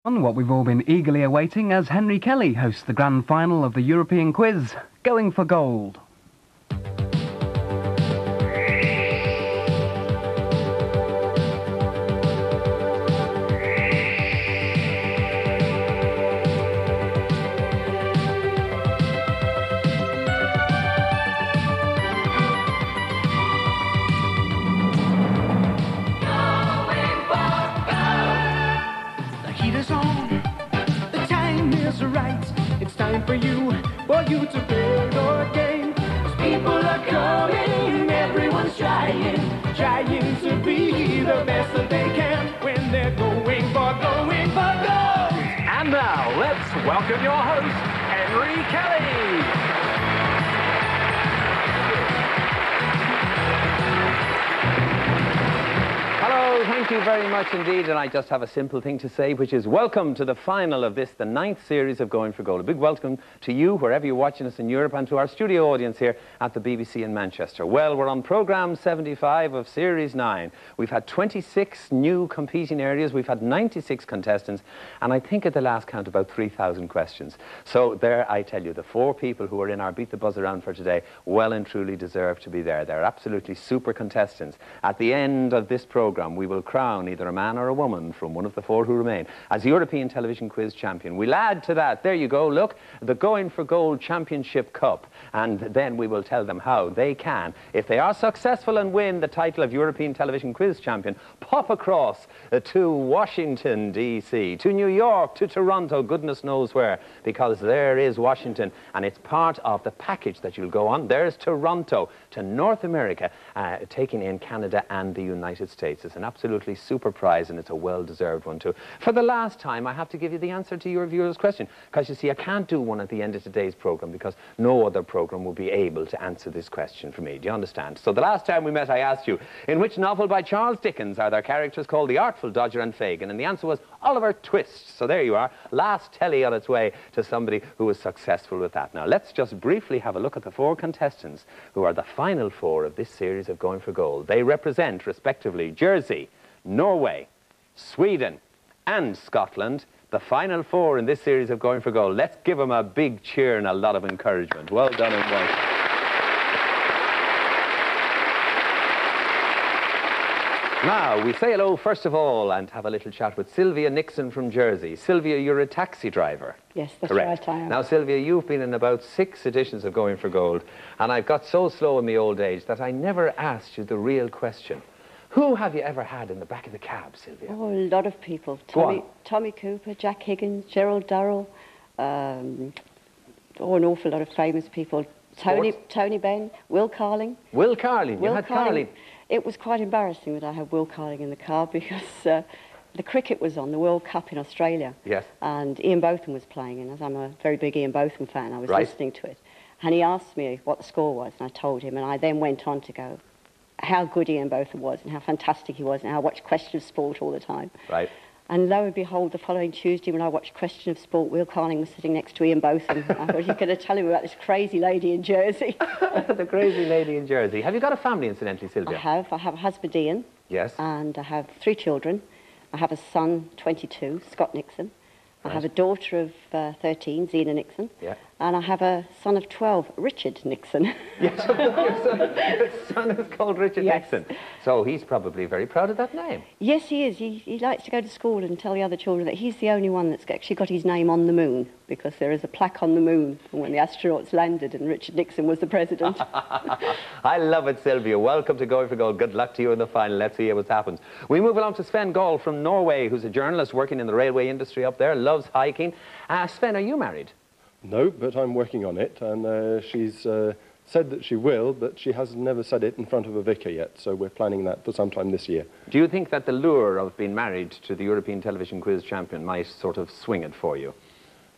What we've all been eagerly awaiting as Henry Kelly hosts the grand final of the European Quiz, Going for Gold. Right, it's time for you to play your game. 'Cause people are coming, everyone's trying to be the best that they can when they're going for gold. And now, let's welcome your host, Henry Kelly. Hello, thank you very much indeed, and I just have a simple thing to say, which is welcome to the final of this, the 9th series of Going for Gold. A big welcome to you, wherever you're watching us in Europe, and to our studio audience here at the BBC in Manchester. Well, we're on programme 75 of Series 9. We've had 26 new competing areas, we've had 96 contestants, and I think at the last count about 3,000 questions. So there, I tell you, the 4 people who are in our Beat the Buzz round for today well and truly deserve to be there. They're absolutely super contestants. At the end of this programme, we will crown either a man or a woman from one of the 4 who remain as European Television Quiz Champion. We'll add to that, there you go, look, the Going for Gold Championship Cup, and then we will tell them how they can, if they are successful and win the title of European Television Quiz Champion, pop across to Washington, D.C., to New York, to Toronto, goodness knows where, because there is Washington, and it's part of the package that you'll go on. There's Toronto, to North America, taking in Canada and the United States. It's an absolutely super prize, and it's a well-deserved one too. For the last time, I have to give you the answer to your viewer's question, because you see, I can't do one at the end of today's programme because no other programme will be able to answer this question for me. Do you understand? So the last time we met, I asked you, in which novel by Charles Dickens are there characters called the Artful Dodger and Fagin? And the answer was Oliver Twist. So there you are, last telly on its way to somebody who was successful with that. Now, let's just briefly have a look at the 4 contestants who are the final 4 of this series of Going for Gold. They represent, respectively, Jersey, Norway, Sweden and Scotland, the final 4 in this series of Going for Gold. Let's give them a big cheer and a lot of encouragement. Well done and welcome. Now, we say hello, first of all, and have a little chat with Sylvia Nixon from Jersey. Sylvia, you're a taxi driver. Yes, that's correct. Right, I am. Now, Sylvia, you've been in about 6 editions of Going for Gold, and I've got so slow in my old age that I never asked you the real question. Who have you ever had in the back of the cab, Sylvia? Oh, a lot of people. Tommy Cooper, Jack Higgins, Gerald Durrell, an awful lot of famous people. Tony Benn, Will Carling. Will Carling, you had Carling. It was quite embarrassing that I had Will Carling in the car because the cricket was on, the World Cup in Australia. Yes. And Ian Botham was playing, and as I'm a very big Ian Botham fan, I was listening to it. And he asked me what the score was, and I told him, and I then went on to go how good Ian Botham was and how fantastic he was and how I watched Question of Sport all the time. Right. And lo and behold, the following Tuesday when I watched Question of Sport, Will Carling was sitting next to Ian Botham. I thought, you're going to tell him about this crazy lady in Jersey. The crazy lady in Jersey. Have you got a family, incidentally, Sylvia? I have a husband, Ian. Yes. And I have 3 children. I have a son, 22, Scott Nixon. I have a daughter of 13, Zena Nixon. Yeah. And I have a son of 12, Richard Nixon. Yes, your son is called Richard Nixon. So he's probably very proud of that name. Yes, he is. He likes to go to school and tell the other children that he's the only one that's actually got his name on the moon, because there is a plaque on the moon from when the astronauts landed and Richard Nixon was the president. I love it, Sylvia. Welcome to Going for Gold. Good luck to you in the final. Let's see what happens. We move along to Sven Gall from Norway, who's a journalist working in the railway industry up there, loves hiking. Sven, are you married? No, but I'm working on it, and she's said that she will, but she has never said it in front of a vicar yet, so we're planning that for sometime this year. Do you think that the lure of being married to the European Television Quiz Champion might sort of swing it for you?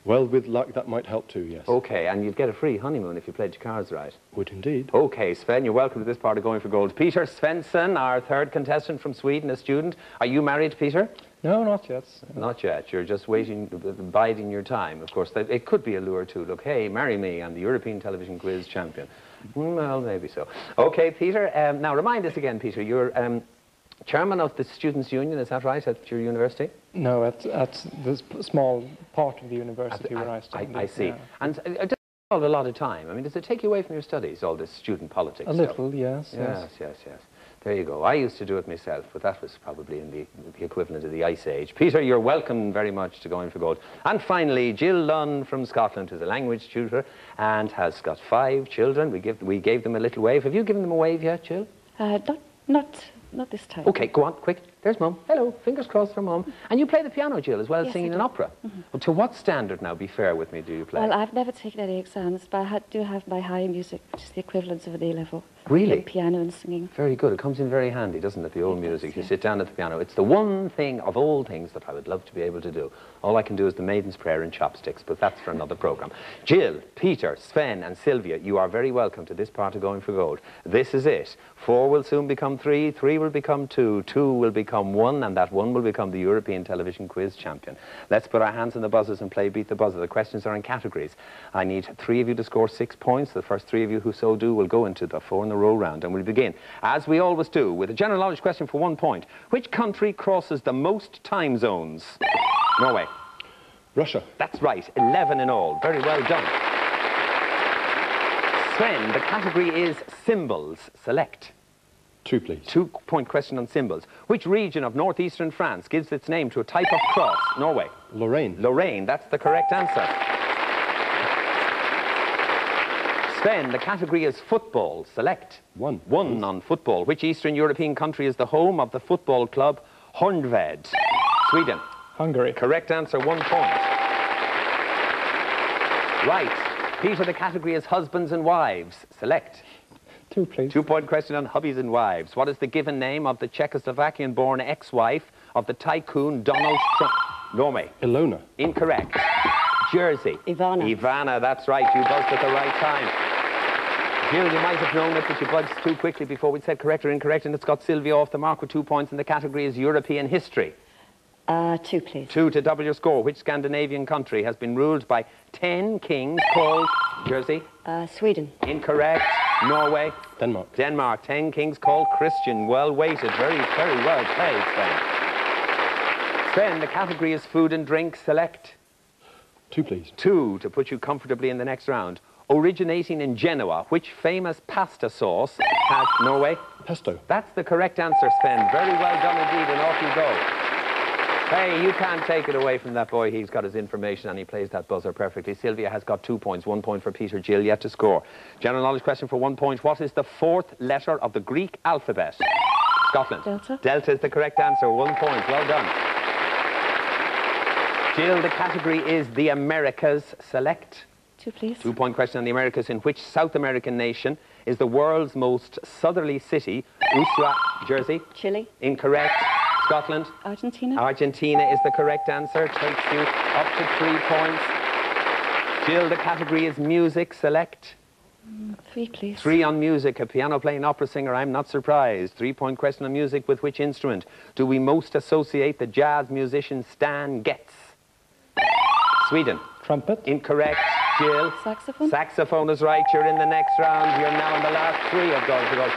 Well, with luck, that might help too, yes. OK, and you'd get a free honeymoon if you played your cards right. Would indeed. OK, Sven, you're welcome to this part of Going for Gold. Peter Svensson, our 3rd contestant from Sweden, a student. Are you married, Peter? No, not yet. Not yet. You're just waiting, biding your time. Of course, it could be a lure too. Look, hey, marry me. I'm the European Television Quiz Champion. Well, maybe so. OK, Peter. Now, remind us again, Peter, you're chairman of the Students' Union, is that right, at your university? No, at the small part of the university where I studied. I see. Yeah. And does it involve a lot of time? I mean, does it take you away from your studies, all this student politics A stuff? little, yes. Yes. There you go. I used to do it myself, but that was probably in the equivalent of the Ice Age. Peter, you're welcome very much to Going for Gold. And finally, Jill Lunn from Scotland, who's a language tutor and has got 5 children. We gave them a little wave. Have you given them a wave yet, Jill? Not this time. Okay, go on, quick. There's Mum. Hello, fingers crossed for Mum. And you play the piano, Jill, as well as Yes, singing I an do. opera. Well, to what standard now, be fair with me, do you play? Well, I've never taken any exams, but I do have my high music, which is the equivalent of an A-level. Really? In piano and singing. Very good. It comes in very handy, doesn't it, the old music? You sit down at the piano. It's the one thing of all things that I would love to be able to do. All I can do is the Maiden's Prayer and chopsticks, but that's for another programme. Jill, Peter, Sven and Sylvia, you are very welcome to this part of Going for Gold. This is it. 4 will soon become 3, 3 will become 2, 2 will become 1, and that 1 will become the European Television Quiz Champion. Let's put our hands on the buzzers and play Beat the Buzzer. The questions are in categories. I need 3 of you to score 6 points. The first 3 of you who so do will go into the 4 in a row round, and we'll begin, as we always do, with a general knowledge question for 1 point. Which country crosses the most time zones? Norway. Russia. That's right, 11 in all. Very well done. Sven, the category is symbols. Select. 2, please. 2-point question on symbols. Which region of northeastern France gives its name to a type of cross? Norway. Lorraine. Lorraine, that's the correct answer. Sven, the category is football. Select. 1. 1 on football. Which Eastern European country is the home of the football club Honved? Sweden. Hungary. Correct answer, 1 point. Right. Peter, the category is husbands and wives. Select. 2, please. 2-point question on hubbies and wives. What is the given name of the Czechoslovakian-born ex-wife of the tycoon Donald Trump? Norway. Ilona. Incorrect. Jersey. Ivana. Ivana, that's right. You buzzed at the right time. Jill, you might have known it, but you buzzed too quickly before we said correct or incorrect, and it's got Sylvia off the mark with 2 points, and the category is European history. 2, please. 2 to double your score. Which Scandinavian country has been ruled by 10 kings called Jersey? Sweden. Incorrect. Norway. Denmark. Denmark. 10 kings called Christian. Well weighted. Very, very well played, Sven. Sven, the category is food and drink. Select. 2, please. 2 to put you comfortably in the next round. Originating in Genoa, which famous pasta sauce has Norway? Pesto. That's the correct answer, Sven. Very well done indeed, and off you go. Hey, you can't take it away from that boy. He's got his information and he plays that buzzer perfectly. Sylvia has got 2 points, 1 point for Peter. Jill yet to score. General knowledge question for 1 point. What is the 4th letter of the Greek alphabet? Scotland. Delta. Delta is the correct answer. 1 point. Well done. Jill, the category is the Americas. Select. 2, please. 2-point question on the Americas. In which South American nation is the world's most southerly city? Ushuaia, Jersey. Chile. Incorrect. Scotland. Argentina. Argentina is the correct answer. Takes you up to 3 points. Jill, the category is music. Select. 3, please. 3 on music. A piano-playing opera singer, I'm not surprised. 3-point question on music. With which instrument do we most associate the jazz musician Stan Getz? Sweden. Trumpet. Incorrect. Jill. Saxophone. Saxophone is right. You're in the next round. You're now in the last 3 of Going for Gold.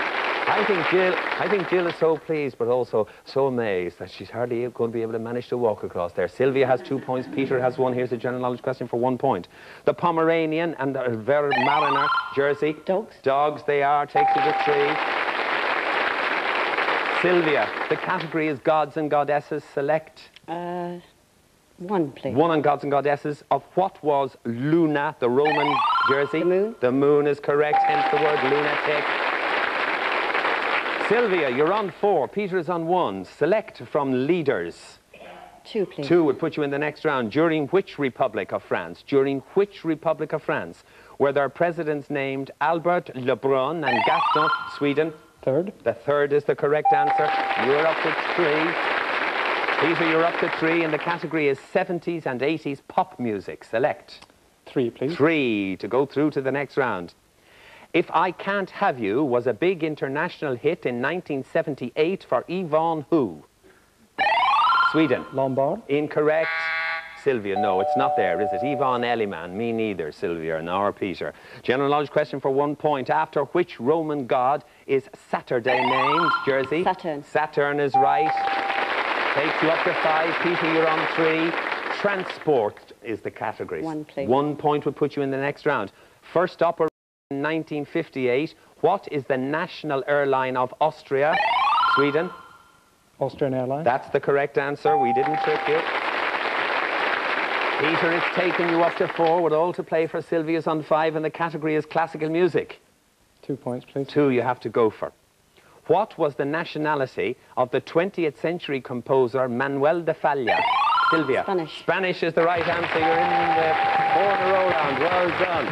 I think Jill is so pleased, but also so amazed that she's hardly going to be able to manage to walk across there. Sylvia has 2 points. Peter has 1. Here's a general knowledge question for 1 point. The Pomeranian and the Weimaraner, Jersey. Dogs. Dogs, they are. Takes you to 3. Sylvia, the category is gods and goddesses. Select. 1, please. 1 on gods and goddesses. Of what was Luna, the Roman Jersey? The moon. The moon is correct, hence the word lunatic. Sylvia, you're on 4. Peter is on 1. Select from leaders. 2, please. 2 would put you in the next round. During which Republic of France? During which Republic of France were there presidents named Albert, Lebrun and Gaston? Sweden. 3rd. The 3rd is the correct answer. You're up to 3. Peter, you're up to 3, and the category is 70s and 80s pop music. Select. 3, please. 3 to go through to the next round. If I Can't Have You was a big international hit in 1978 for Yvonne who? Sweden. Lombard. Incorrect. Sylvia, no, it's not there, is it? Yvonne Elliman. Me neither, Sylvia, nor Peter. General knowledge question for 1 point. After which Roman god is Saturday named? Jersey. Saturn. Saturn is right. Takes you up to 5. Peter, you're on 3. Transport is the category. 1, please. 1 point would put you in the next round. First up in 1958, what is the national airline of Austria? Sweden? Austrian Airlines. That's the correct answer. We didn't trick you. Peter, it's taken you up to 4 with all to play for. Sylvia's on 5 and the category is classical music. 2 points, please. 2 you have to go for. What was the nationality of the 20th century composer Manuel de Falla? Sylvia. Spanish. Spanish is the right answer. You're in the 4-in-a-row round. Well done.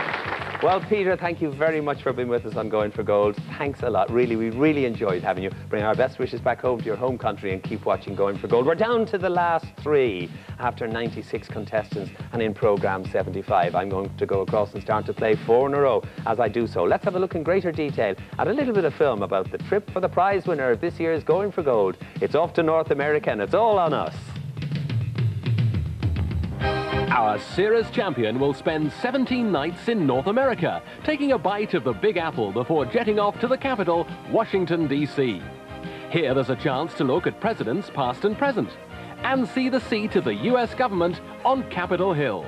Well, Peter, thank you very much for being with us on Going for Gold. Thanks a lot. Really, we really enjoyed having you. Bring our best wishes back home to your home country and keep watching Going for Gold. We're down to the last 3 after 96 contestants and in programme 75. I'm going to go across and start to play 4 in a row. As I do so, let's have a look in greater detail at a little bit of film about the trip for the prize winner of this year's Going for Gold. It's off to North America and it's all on us. Our Sears champion will spend 17 nights in North America, taking a bite of the Big Apple before jetting off to the capital, Washington, D.C. Here there's a chance to look at presidents past and present, and see the seat of the U.S. government on Capitol Hill.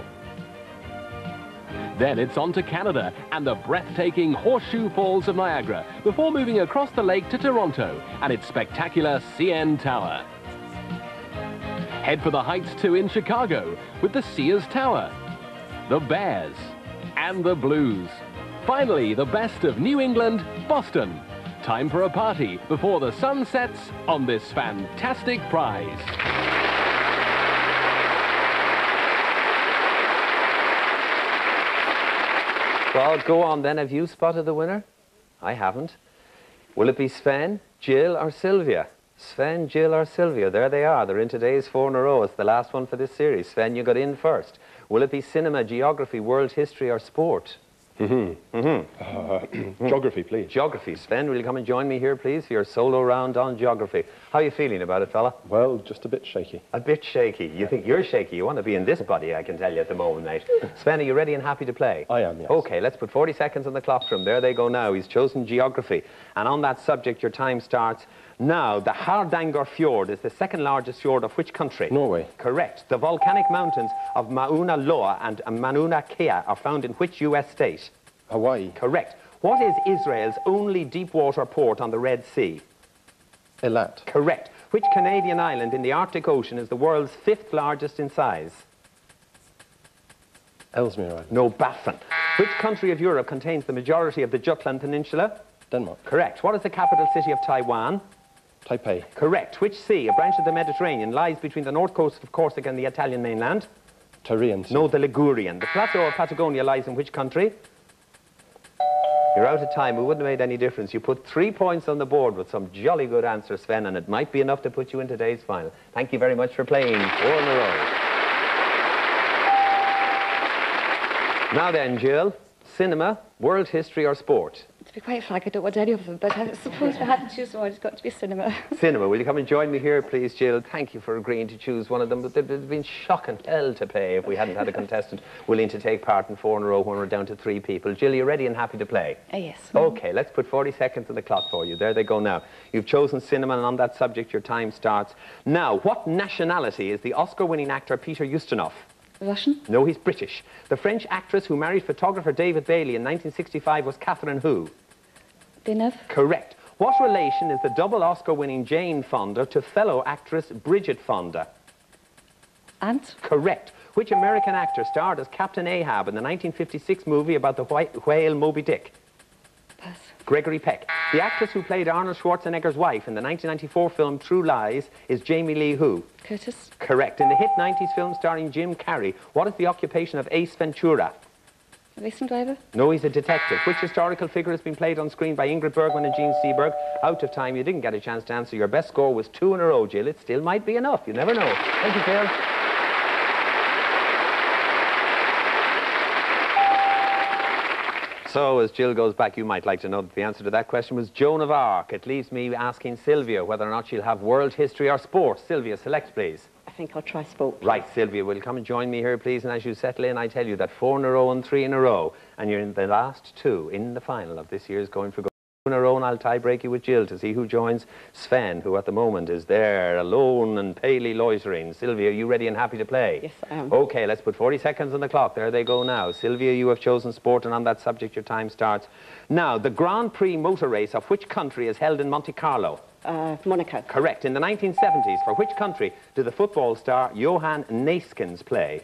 Then it's on to Canada and the breathtaking Horseshoe Falls of Niagara, before moving across the lake to Toronto and its spectacular CN Tower. Head for the Heights too in Chicago with the Sears Tower, the Bears, and the Blues. Finally, the best of New England, Boston. Time for a party before the sun sets on this fantastic prize. Well, go on then. Have you spotted the winner? I haven't. Will it be Sven, Jill, or Sylvia? Sven, Jill, or Sylvia? There they are. They're in today's 4 in a row. It's the last one for this series. Sven, you got in first. Will it be cinema, geography, world history, or sport? Geography, please. Geography. Sven, will you come and join me here, please, for your solo round on geography? How are you feeling about it, fella? Well, just a bit shaky. A bit shaky. You think you're shaky. You want to be in this body, I can tell you at the moment, mate. Sven, are you ready and happy to play? I am, yes. OK, let's put 40 seconds on the clock for him. There they go now. He's chosen geography. And on that subject, your time starts now. The Hardanger Fjord is the second largest fjord of which country? Norway. Correct. The volcanic mountains of Mauna Loa and Mauna Kea are found in which US state? Hawaii. Correct. What is Israel's only deep water port on the Red Sea? Eilat. Correct. Which Canadian island in the Arctic Ocean is the world's 5th largest in size? Ellesmere Island. No, Baffin. Which country of Europe contains the majority of the Jutland Peninsula? Denmark. Correct. What is the capital city of Taiwan? Taipei. Correct. Which sea, a branch of the Mediterranean, lies between the north coast of Corsica and the Italian mainland? Tyrrhenian Sea. No, the Ligurian. The plateau of Patagonia lies in which country? You're out of time. It wouldn't have made any difference. You put 3 points on the board with some jolly good answers, Sven, and it might be enough to put you in today's final. Thank you very much for playing 4 in a row. Now then, Jill, cinema, world history, or sport? To be quite frank, I don't want any of them, but I suppose if I had to choose one, it's got to be cinema. Cinema. Will you come and join me here, please, Jill? Thank you for agreeing to choose one of them. But there'd have been shocking hell to pay if we hadn't had a contestant willing to take part in 4 in a row when we're down to 3 people. Jill, you ready and happy to play? Yes. OK, let's put 40 seconds on the clock for you. There they go now. You've chosen cinema, and on that subject, your time starts now. What nationality is the Oscar-winning actor Peter Ustinov? Russian? No, he's British. The French actress who married photographer David Bailey in 1965 was Catherine who? Deneuve? Correct. What relation is the double Oscar-winning Jane Fonda to fellow actress Bridget Fonda? Aunt? Correct. Which American actor starred as Captain Ahab in the 1956 movie about the whale Moby Dick? Pass. Gregory Peck. The actress who played Arnold Schwarzenegger's wife in the 1994 film True Lies is Jamie Lee who? Curtis? Correct. In the hit 90s film starring Jim Carrey, what is the occupation of Ace Ventura? Racing driver? No, he's a detective. Which historical figure has been played on screen by Ingrid Bergman and Gene Seberg? Out of time, you didn't get a chance to answer. Your best score was 2 in a row, Jill. It still might be enough. You never know. Thank you, Jill. So, as Jill goes back, you might like to know that the answer to that question was Joan of Arc. It leaves me asking Sylvia whether or not she'll have world history or sport. Sylvia, select, please. I think I'll try sport. Right, Sylvia, will you come and join me here, please? And as you settle in, I tell you that 4 in a row and 3 in a row, and you're in the last 2 in the final of this year's Going for Gold. in a row, and I'll tie-break you with Jill to see who joins Sven, who at the moment is there, alone and palely loitering. Sylvia, are you ready and happy to play? Yes, I am. OK, let's put 40 seconds on the clock. There they go now. Sylvia, you have chosen sport, and on that subject, your time starts now. The Grand Prix motor race of which country is held in Monte Carlo? Monaco. Correct. In the 1970s, for which country did the football star Johan Neeskens play?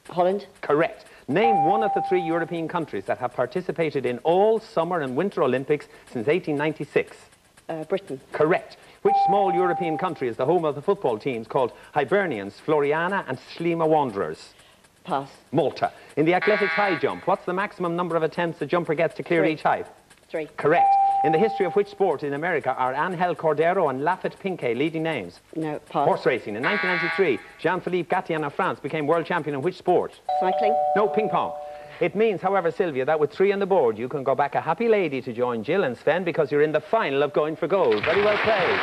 Holland. Correct. Name one of the 3 European countries that have participated in all summer and winter Olympics since 1896. Britain. Correct. Which small European country is the home of the football teams called Hibernians, Floriana and Sliema Wanderers? Pass. Malta. In the athletics high jump, what's the maximum number of attempts a jumper gets to clear 3. each height? 3. Correct. In the history of which sport in America are Angel Cordero and Lafayette Pincay leading names? No, pass. Horse racing. In 1993, Jean-Philippe Gatien of France became world champion in which sport? Cycling. No, ping pong. It means, however, Sylvia, that with 3 on the board, you can go back a happy lady to join Jill and Sven because you're in the final of Going for Gold. Very well played.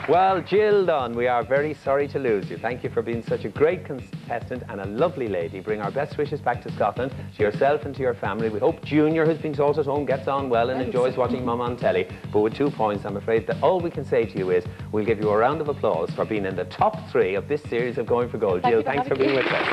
Well, Jill Dunn, we are very sorry to lose you. Thank you for being such a great contestant and a lovely lady. Bring our best wishes back to Scotland, to yourself and to your family. We hope Junior, who's been taught at home, gets on well and enjoys watching Mum on telly. But with 2 points, I'm afraid that all we can say to you is we'll give you a round of applause for being in the top 3 of this series of Going for Gold. Jill, thanks for being with us.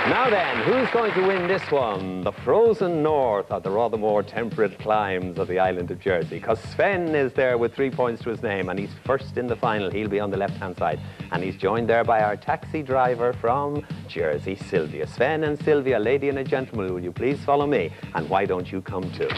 Now then, who's going to win this one? The frozen north or the rather more temperate climes of the island of Jersey? Because Sven is there with 3 points to his name and he's first in the final. He'll be on the left-hand side. And he's joined there by our taxi driver from Jersey, Sylvia. Sven and Sylvia, lady and a gentleman, will you please follow me? And why don't you come too?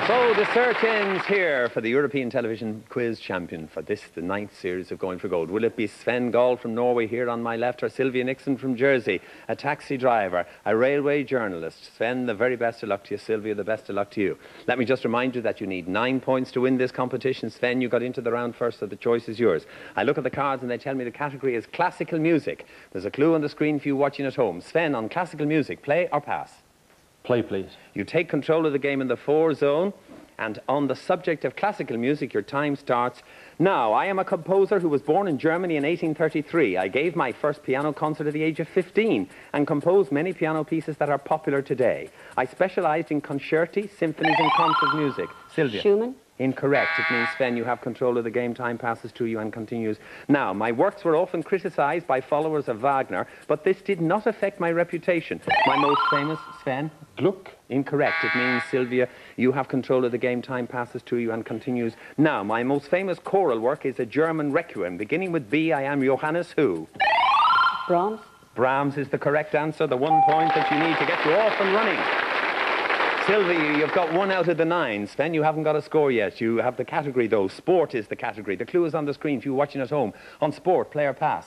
So the search ends here for the European Television Quiz Champion for this, the 9th series of Going for Gold. Will it be Sven Gall from Norway here on my left, or Sylvia Nixon from Jersey, a taxi driver, a railway journalist? Sven, the very best of luck to you. Sylvia, the best of luck to you. Let me just remind you that you need 9 points to win this competition. Sven, you got into the round first, so the choice is yours. I look at the cards and they tell me the category is classical music. There's a clue on the screen for you watching at home. Sven, on classical music, play or pass? Play, please. You take control of the game in the 4 zone. And on the subject of classical music, your time starts now. I am a composer who was born in Germany in 1833. I gave my first piano concert at the age of 15 and composed many piano pieces that are popular today. I specialized in concerti, symphonies and concert music. Sylvia. Schumann. Incorrect. It means, Sven, you have control of the game. Time passes to you and continues. Now, my works were often criticized by followers of Wagner, but this did not affect my reputation. My most famous, Sven? Gluck. Incorrect. It means, Sylvia, you have control of the game. Time passes to you and continues. Now, my most famous choral work is a German requiem, beginning with B. I am Johannes who? Brahms. Brahms is the correct answer. The 1 point that you need to get you off and running. Sylvia, you've got 1 out of the 9. Sven, you haven't got a score yet. You have the category, though. Sport is the category. The clue is on the screen for you watching at home. On sport, play or pass?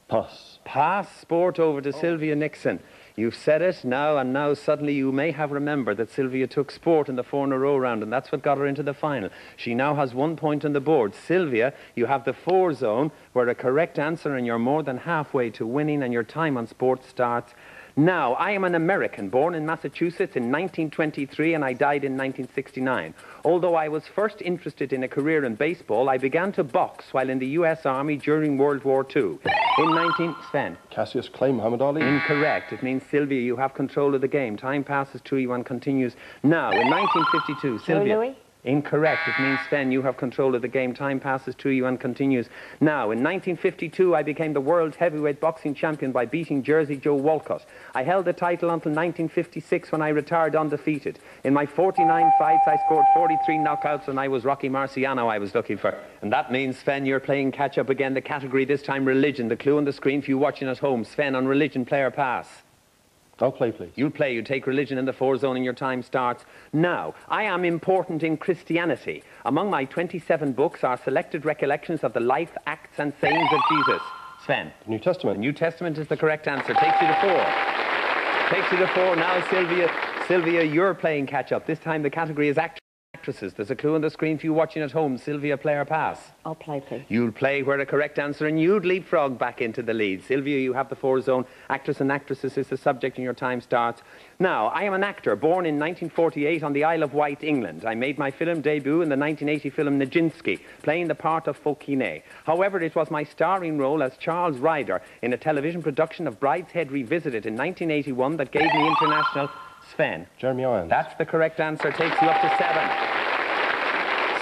Pass. Pass sport over to Sylvia Nixon. You've said it now, and now suddenly you may have remembered that Sylvia took sport in the 4 in a row round, and that's what got her into the final. She now has 1 point on the board. Sylvia, you have the 4 zone, where a correct answer, and you're more than halfway to winning, and your time on sport starts now. I am an American, born in Massachusetts in 1923, and I died in 1969. Although I was first interested in a career in baseball, I began to box while in the U.S. Army during World War II. Sven. Cassius Clay, Muhammad Ali. Incorrect. It means, Sylvia, you have control of the game. Time passes to you and continues. Now, in 1952, Sylvia. Louis? Incorrect. It means, Sven, you have control of the game. Time passes to you and continues. Now, in 1952, I became the world's heavyweight boxing champion by beating Jersey Joe Walcott. I held the title until 1956 when I retired undefeated. In my 49 fights, I scored 43 knockouts, and I was Rocky Marciano I was looking for. And that means, Sven, you're playing catch-up again. The category this time, religion. The clue on the screen for you watching at home. Sven, on religion, play or pass? I'll play, please. You'll play. You take religion in the 4 zone and your time starts now. I am important in Christianity. Among my 27 books are selected recollections of the life, acts and sayings of Jesus. Sven. The New Testament. The New Testament is the correct answer. Takes you to 4. Takes you to 4. Now, Sylvia, you're playing catch-up. This time the category is actor actresses. There's a clue on the screen for you watching at home. Sylvia, play or pass? I'll play, please. You'll play where the correct answer, and you'd leapfrog back into the lead. Sylvia, you have the 4 zone. Actress and actresses is the subject, and your time starts now. I am an actor born in 1948 on the Isle of Wight, England. I made my film debut in the 1980 film Nijinsky, playing the part of Fokine. However, it was my starring role as Charles Ryder in a television production of Brideshead Revisited in 1981 that gave me international... Sven. Jeremy Irons. That's the correct answer. Takes you up to 7.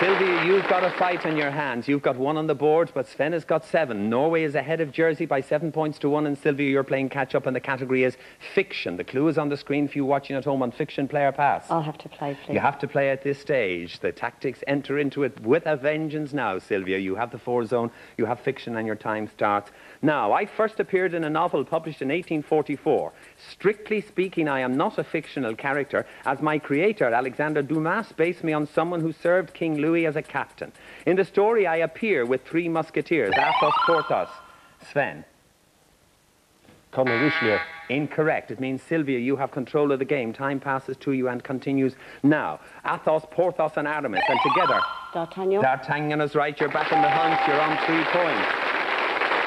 Sylvia, you've got a fight on your hands. You've got 1 on the board, but Sven has got 7. Norway is ahead of Jersey by 7 points to 1, and Sylvia, you're playing catch-up, and the category is fiction. The clue is on the screen for you watching at home on fiction, play or pass. I'll have to play, please. You have to play at this stage. The tactics enter into it with a vengeance now, Sylvia. You have the 4 zone, you have fiction, and your time starts now. I first appeared in a novel published in 1844. Strictly speaking, I am not a fictional character, as my creator, Alexander Dumas, based me on someone who served King Louis as a captain. In the story, I appear with 3 musketeers, Athos, Porthos. Sven. Cardinal Richelieu. Incorrect. It means, Sylvia, you have control of the game. Time passes to you and continues now. Athos, Porthos, and Aramis, and together... D'Artagnan. D'Artagnan is right. You're back in the hunt. You're on 3 points.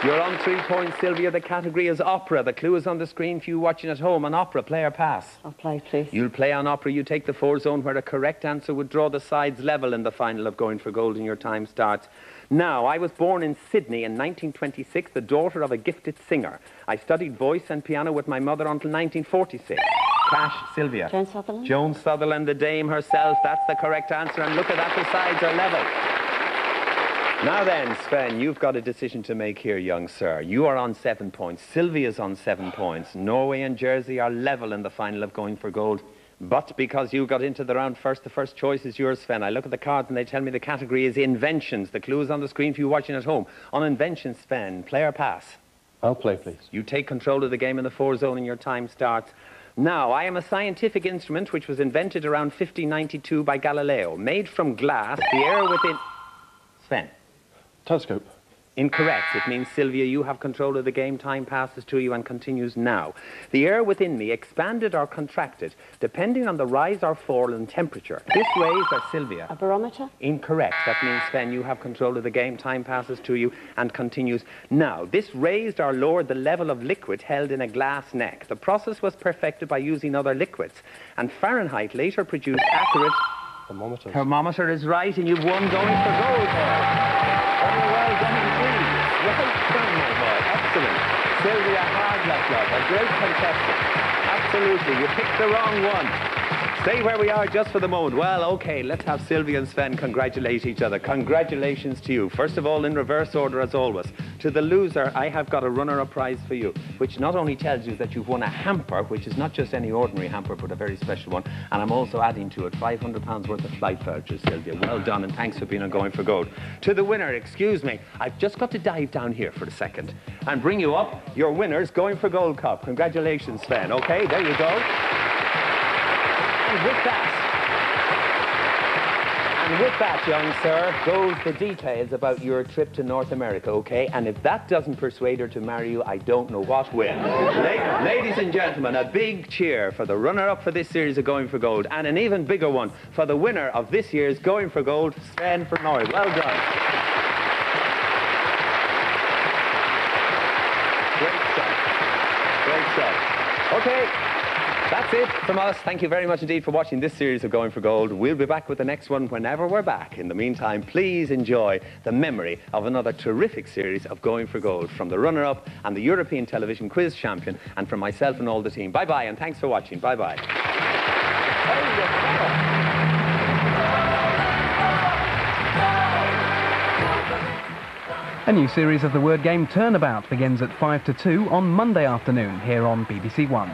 You're on 3 points, Sylvia. The category is opera. The clue is on the screen for you watching at home. On opera, play or pass? I'll play, please. You'll play on opera. You take the 4 zone, where a correct answer would draw the sides level in the final of Going for Gold, and your time starts now. I was born in Sydney in 1926, the daughter of a gifted singer. I studied voice and piano with my mother until 1946. Cash, Sylvia. Joan Sutherland. Joan Sutherland, the dame herself. That's the correct answer, and look at that, the sides are level. Now then, Sven, you've got a decision to make here, young sir. You are on 7 points. Sylvia's on 7 points. Norway and Jersey are level in the final of Going for Gold. But because you got into the round first, the first choice is yours, Sven. I look at the cards and they tell me the category is inventions. The clue is on the screen for you watching at home. On inventions, Sven, play or pass? I'll play, please. You take control of the game in the 4 zone, and your time starts now. I am a scientific instrument which was invented around 1592 by Galileo. Made from glass, the air within... Sven. Telescope. Incorrect. It means, Sylvia, you have control of the game. Time passes to you and continues now. The air within me expanded or contracted, depending on the rise or fall in temperature. This raised or, Sylvia? A barometer? Incorrect. That means, Sven, you have control of the game. Time passes to you and continues now. This raised or lowered the level of liquid held in a glass neck. The process was perfected by using other liquids, and Fahrenheit later produced accurate... Thermometer. Thermometer is right, and you've won Going for Gold there. Very well done indeed. Well done, my boy. Excellent. Sylvia Hardlap, a great contestant. Absolutely. You picked the wrong one. Stay where we are just for the moment. Well, okay, let's have Sylvia and Sven congratulate each other. Congratulations to you. First of all, in reverse order as always. To the loser, I have got a runner-up prize for you, which not only tells you that you've won a hamper, which is not just any ordinary hamper, but a very special one, and I'm also adding to it £500 worth of flight vouchers, Sylvia. Well done, and thanks for being on Going for Gold. To the winner, excuse me, I've just got to dive down here for a second and bring you up your winner's Going for Gold cup. Congratulations, Sven. Okay, there you go. And with that, young sir, goes the details about your trip to North America, okay? And if that doesn't persuade her to marry you, I don't know what will. Ladies and gentlemen, a big cheer for the runner-up for this series of Going for Gold, and an even bigger one for the winner of this year's Going for Gold, Sven from Norway. Well done. Great stuff. Great stuff. Okay. That's it from us. Thank you very much indeed for watching this series of Going for Gold. We'll be back with the next one whenever we're back. In the meantime, please enjoy the memory of another terrific series of Going for Gold from the runner-up and the European Television Quiz Champion, and from myself and all the team. Bye-bye, and thanks for watching. Bye-bye. A new series of the word game Turnabout begins at 5 to 2 on Monday afternoon here on BBC One.